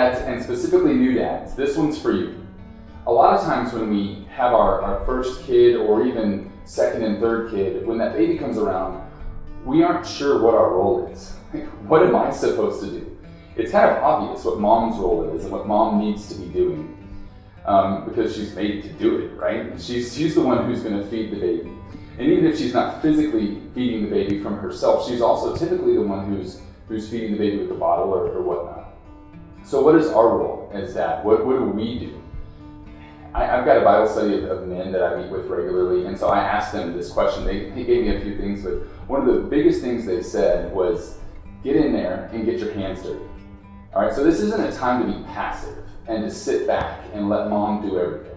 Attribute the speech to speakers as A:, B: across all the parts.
A: dads, and specifically new dads, this one's for you. A lot of times when we have our first kid or even second and third kid, when that baby comes around, we aren't sure what our role is. Like, what am I supposed to do? It's kind of obvious what mom's role is and what mom needs to be doing because she's made to do it, right? She's the one who's going to feed the baby. And even if she's not physically feeding the baby from herself, she's also typically the one who's feeding the baby with the bottle or whatnot. So what is our role as dad? What do we do? I've got a Bible study of men that I meet with regularly, and so I asked them this question. They gave me a few things, but one of the biggest things they said was, get in there and get your hands dirty. All right, so this isn't a time to be passive and to sit back and let mom do everything.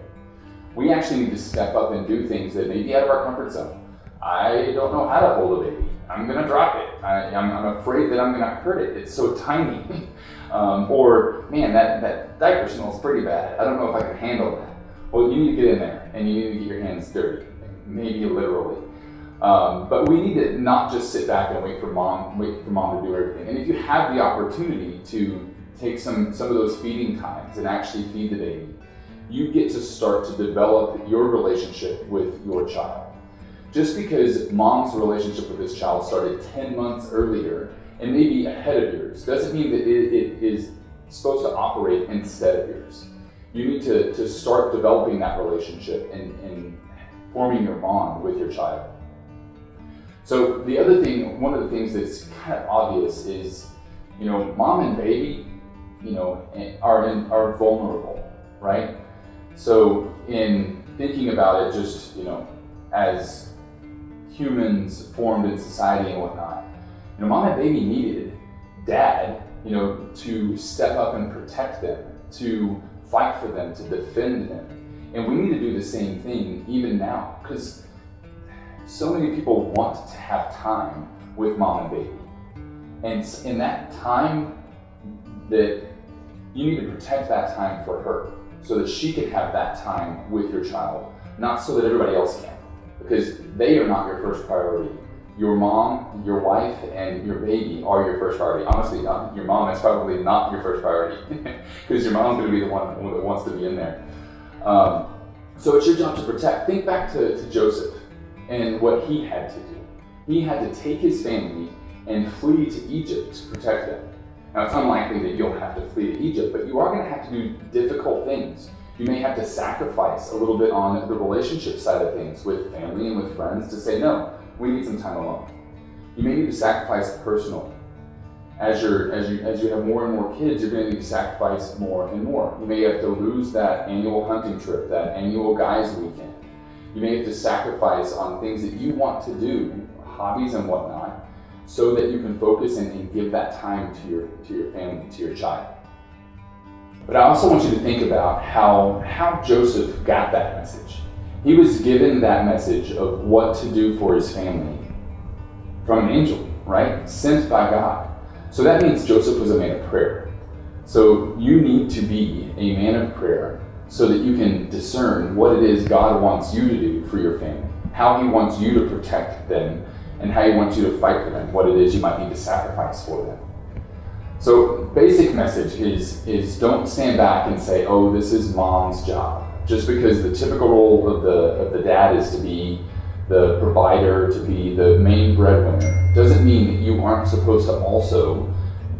A: We actually need to step up and do things that may be out of our comfort zone. I don't know how to hold a baby. I'm gonna drop it. I'm afraid that I'm gonna hurt it. It's so tiny. Or, man, that diaper smells pretty bad. I don't know if I can handle that. Well, you need to get in there and you need to get your hands dirty, maybe literally. But we need to not just sit back and wait for mom to do everything. And if you have the opportunity to take some of those feeding times and actually feed the baby, you get to start to develop your relationship with your child. Just because mom's relationship with this child started 10 months earlier and maybe ahead of yours doesn't mean that it is supposed to operate instead of yours. You need to start developing that relationship and forming your bond with your child. So the other thing, one of the things that's kind of obvious is, mom and baby, are vulnerable, right? So in thinking about it, just as humans formed in society and whatnot, mom and baby needed dad, to step up and protect them, to fight for them, to defend them. And we need to do the same thing even now, because so many people want to have time with mom and baby. And in that time, that you need to protect that time for her so that she can have that time with your child, not so that everybody else can, because they are not your first priority. Your mom, your wife, and your baby are your first priority. Honestly, your mom is probably not your first priority because your mom's going to be the one that wants to be in there. So it's your job to protect. Think back to Joseph and what he had to do. He had to take his family and flee to Egypt to protect them. Now, it's unlikely that you'll have to flee to Egypt, but you are going to have to do difficult things. You may have to sacrifice a little bit on the relationship side of things with family and with friends to say, no, we need some time alone. You may need to sacrifice personally. As you have more and more kids, you're going to need to sacrifice more and more. You may have to lose that annual hunting trip, that annual guys weekend. You may have to sacrifice on things that you want to do, hobbies and whatnot, so that you can focus and give that time to your family, to your child. But I also want you to think about how Joseph got that message. He was given that message of what to do for his family from an angel, right? Sent by God. So that means Joseph was a man of prayer. So you need to be a man of prayer so that you can discern what it is God wants you to do for your family, how he wants you to protect them, and how he wants you to fight for them, what it is you might need to sacrifice for them. So basic message is don't stand back and say, oh, this is mom's job. Just because the typical role of the dad is to be the provider, to be the main breadwinner, doesn't mean that you aren't supposed to also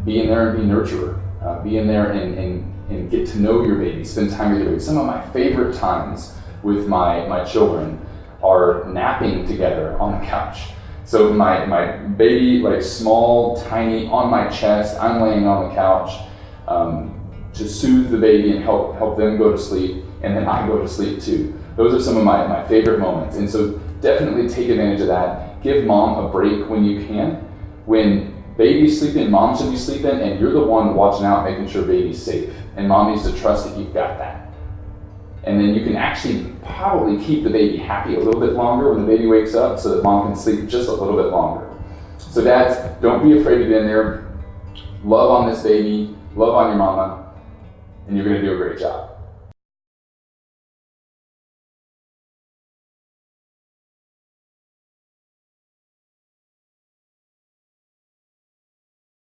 A: be in there and be nurturer, be in there and get to know your baby, spend time with your baby. Some of my favorite times with my children are napping together on the couch. So my baby, like small, tiny, on my chest, I'm laying on the couch to soothe the baby and help them go to sleep, and then I go to sleep too. Those are some of my favorite moments, and so definitely take advantage of that. Give mom a break when you can. When baby's sleeping, mom should be sleeping, and you're the one watching out, making sure baby's safe. And mom needs to trust that you've got that. And then you can actually probably keep the baby happy a little bit longer when the baby wakes up so that mom can sleep just a little bit longer. So dads, don't be afraid to get in there. Love on this baby, love on your mama, and you're going to do a great job.